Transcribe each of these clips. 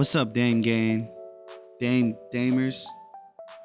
What's up, Dame Gang? Damers?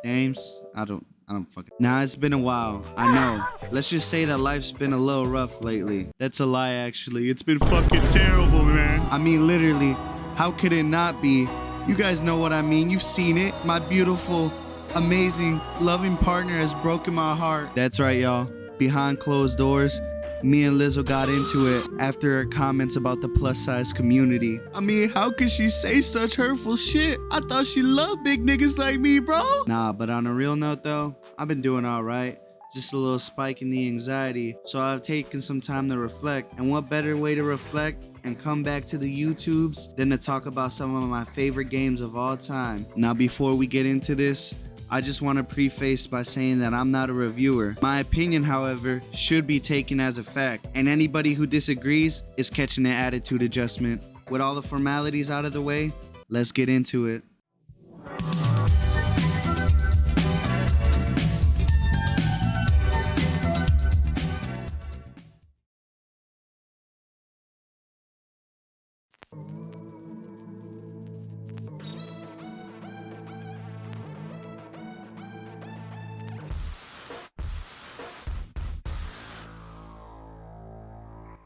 Dames? I don't fucking. Nah, it's been a while. I know. Let's just say that life's been a little rough lately. That's a lie, actually. It's been fucking terrible, man. I mean, literally, how could it not be? You guys know what I mean. You've seen it. My beautiful, amazing, loving partner has broken my heart. That's right, y'all. Behind closed doors, me and Lizzo got into it after her comments about the plus size community. I mean, how could she say such hurtful shit? I thought she loved big niggas like me, bro. Nah, but on a real note though, I've been doing all right. Just a little spike in the anxiety. So I've taken some time to reflect. And what better way to reflect and come back to the YouTubes than to talk about some of my favorite games of all time. Now, before we get into this, I just want to preface by saying that I'm not a reviewer. My opinion, however, should be taken as a fact, and anybody who disagrees is catching an attitude adjustment. With all the formalities out of the way, let's get into it.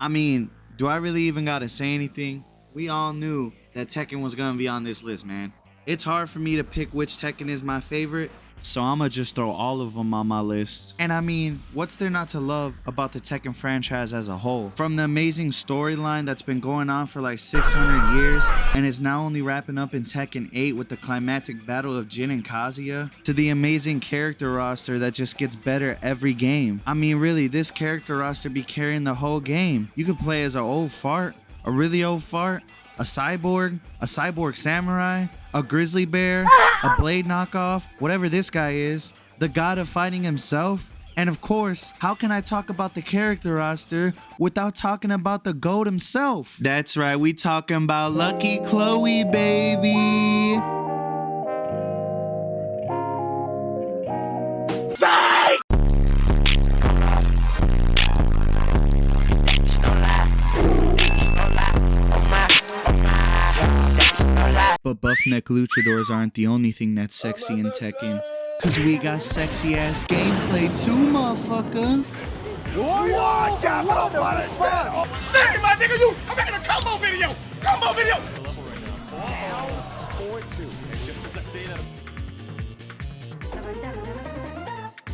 I mean, do I really even gotta say anything? We all knew that Tekken was gonna be on this list, man. It's hard for me to pick which Tekken is my favorite, so I'ma just throw all of them on my list. And I mean, what's there not to love about the Tekken franchise as a whole? From the amazing storyline that's been going on for like 600 years and is now only wrapping up in Tekken 8 with the climactic battle of Jin and Kazuya, to the amazing character roster that just gets better every game. I mean, really, this character roster be carrying the whole game. You could play as an old fart, a really old fart, a cyborg samurai, a grizzly bear, a blade knockoff, whatever this guy is, the god of fighting himself. And of course, how can I talk about the character roster without talking about the GOAT himself? That's right, we talking about Lucky Chloe, baby. But buff neck luchadors aren't the only thing that's sexy in Tekken, cause we got sexy ass gameplay too, motherfucker. Watch out! Hold on, damn, my nigga, you! I'm making a combo video! Combo video!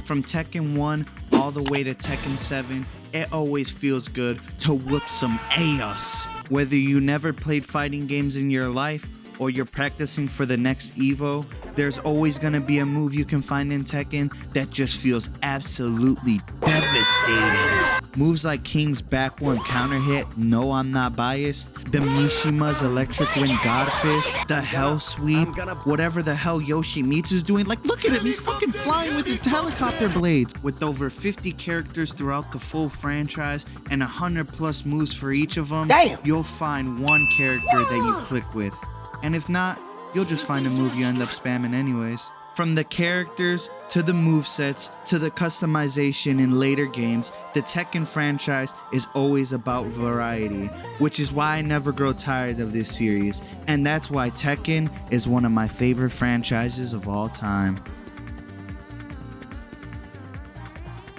From Tekken 1 all the way to Tekken 7, it always feels good to whoop some ass. Whether you never played fighting games in your life or you're practicing for the next Evo, there's always gonna be a move you can find in Tekken that just feels absolutely devastating. Moves like King's back one counter hit, no I'm not biased, the Mishima's electric wind god fist, the hell sweep, whatever the hell Yoshimitsu's doing. Like, look at him, he's fucking flying with his helicopter blades. With over 50 characters throughout the full franchise and 100 plus moves for each of them, you'll find one character that you click with. And if not, you'll just find a move you end up spamming anyways. From the characters, to the movesets, to the customization in later games, the Tekken franchise is always about variety, which is why I never grow tired of this series, and that's why Tekken is one of my favorite franchises of all time.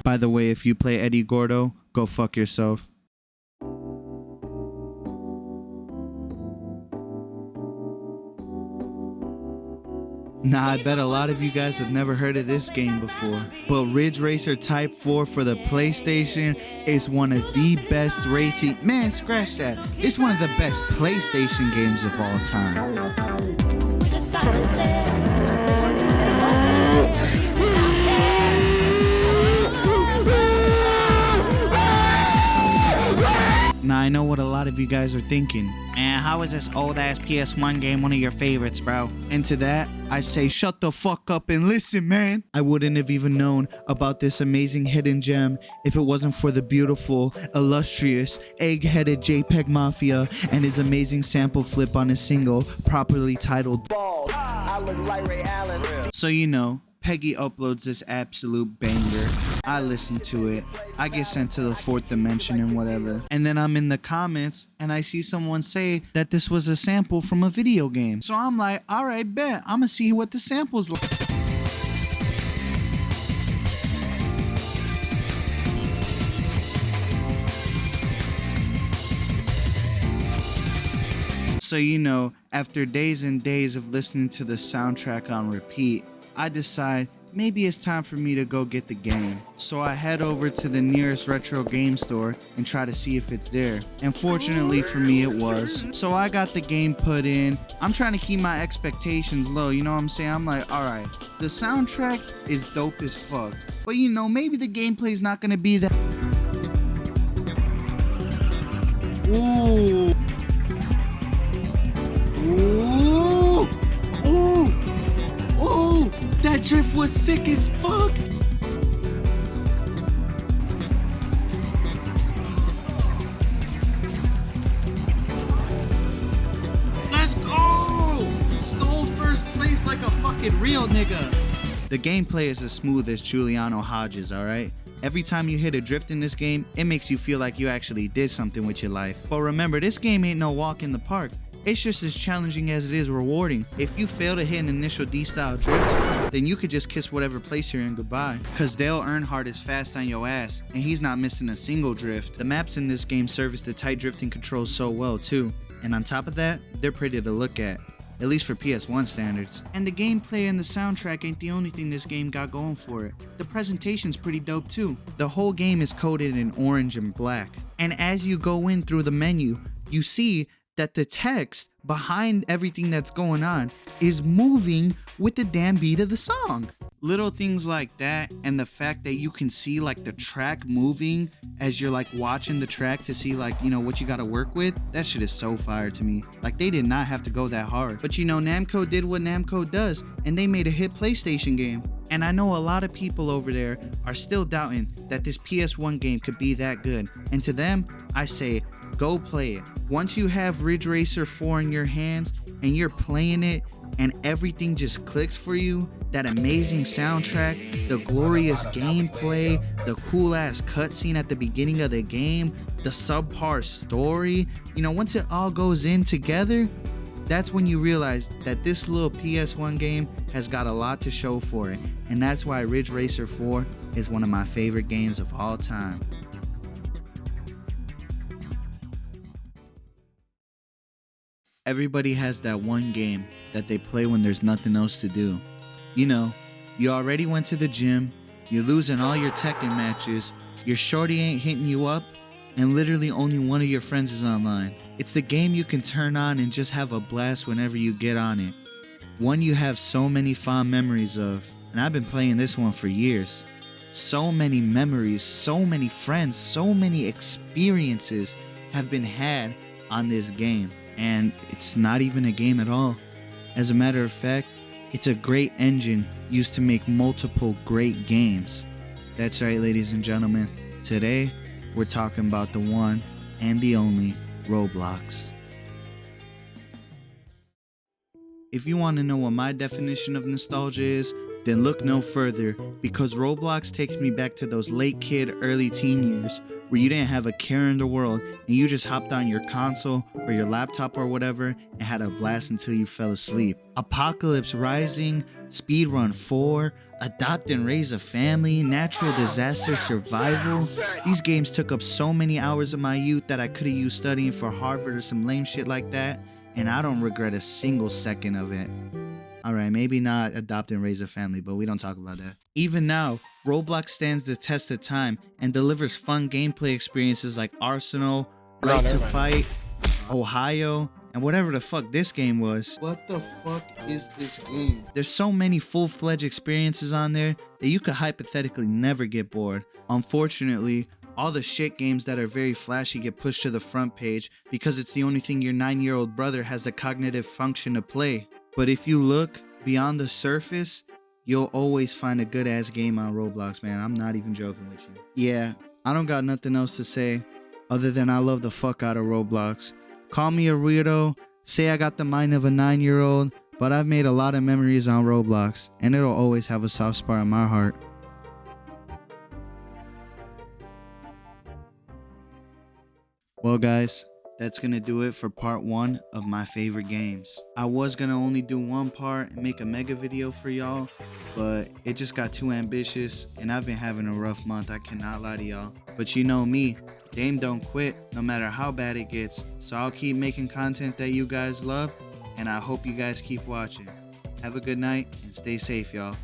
By the way, if you play Eddie Gordo, go fuck yourself. Nah, I bet a lot of you guys have never heard of this game before, but Ridge Racer Type 4 for the PlayStation is one of the best racing... Man, scratch that. It's one of the best PlayStation games of all time. Now, I know what a lot of you guys are thinking. Man, how is this old-ass PS1 game one of your favorites, bro? And to that, I say shut the fuck up and listen, man. I wouldn't have even known about this amazing hidden gem if it wasn't for the beautiful, illustrious, egg-headed JPEG Mafia and his amazing sample flip on his single, properly titled Bald. I look like Ray Allen. So you know, Peggy uploads this absolute banger. I listen to it. I get sent to the fourth dimension and whatever. And then I'm in the comments and I see someone say that this was a sample from a video game. So I'm like, all right, bet. I'm gonna see what the sample's like. So, you know, after days and days of listening to the soundtrack on repeat, I decide maybe it's time for me to go get the game. So I head over to the nearest retro game store and try to see if it's there. And fortunately for me, it was. So I got the game put in. I'm trying to keep my expectations low, you know what I'm saying? I'm like, alright, the soundtrack is dope as fuck. But you know, maybe the gameplay's not gonna be that. Ooh. Ooh! Ooh! Ooh! That drift was sick as fuck! Let's go! Stole first place like a fucking real nigga. The gameplay is as smooth as Juliano Hodges, alright? Every time you hit a drift in this game, it makes you feel like you actually did something with your life. But remember, this game ain't no walk in the park. It's just as challenging as it is rewarding. If you fail to hit an initial D-style drift, then you could just kiss whatever place you're in goodbye. Cause Dale Earnhardt is fast on your ass, and he's not missing a single drift. The maps in this game service the tight drifting controls so well too. And on top of that, they're pretty to look at least for PS1 standards. And the gameplay and the soundtrack ain't the only thing this game got going for it. The presentation's pretty dope too. The whole game is coded in orange and black. And as you go in through the menu, you see that the text behind everything that's going on is moving with the damn beat of the song. Little things like that, and the fact that you can see like the track moving as you're like watching the track to see like, you know, what you gotta work with, that shit is so fire to me. Like, they did not have to go that hard. But you know, Namco did what Namco does, and they made a hit PlayStation game. And I know a lot of people over there are still doubting that this PS1 game could be that good. And to them, I say, go play it. Once you have Ridge Racer 4 in your hands and you're playing it and everything just clicks for you, that amazing soundtrack, the glorious gameplay, the cool ass cutscene at the beginning of the game, the subpar story, you know, once it all goes in together, that's when you realize that this little PS1 game has got a lot to show for it. And that's why Ridge Racer 4 is one of my favorite games of all time. Everybody has that one game that they play when there's nothing else to do. You know, you already went to the gym, you're losing all your Tekken matches, your shorty ain't hitting you up, and literally only one of your friends is online. It's the game you can turn on and just have a blast whenever you get on it. One you have so many fond memories of, and I've been playing this one for years. So many memories, so many friends, so many experiences have been had on this game. And it's not even a game at all. As a matter of fact, it's a great engine used to make multiple great games. That's right, ladies and gentlemen. Today, we're talking about the one and the only Roblox. If you want to know what my definition of nostalgia is, then look no further, because Roblox takes me back to those late kid, early teen years where you didn't have a care in the world and you just hopped on your console or your laptop or whatever and had a blast until you fell asleep. Apocalypse Rising, Speedrun 4, Adopt and Raise a Family, Natural Disaster Survival. These games took up so many hours of my youth that I could have used studying for Harvard or some lame shit like that, and I don't regret a single second of it. Alright, maybe not Adopt and Raise a Family, but we don't talk about that. Even now, Roblox stands the test of time and delivers fun gameplay experiences like Arsenal, Right to Fight, Ohio, and whatever the fuck this game was. What the fuck is this game? There's so many full-fledged experiences on there that you could hypothetically never get bored. Unfortunately, all the shit games that are very flashy get pushed to the front page because it's the only thing your 9-year-old brother has the cognitive function to play. But if you look beyond the surface, you'll always find a good ass game on Roblox, man. I'm not even joking with you. Yeah, I don't got nothing else to say other than I love the fuck out of Roblox. Call me a weirdo, say I got the mind of a 9-year-old, but I've made a lot of memories on Roblox, and it'll always have a soft spot in my heart. Well, guys, that's gonna do it for part 1 of my favorite games. I was gonna only do one part and make a mega video for y'all, but it just got too ambitious and I've been having a rough month, I cannot lie to y'all. But you know me, Dame don't quit no matter how bad it gets, so I'll keep making content that you guys love, and I hope you guys keep watching. Have a good night and stay safe, y'all.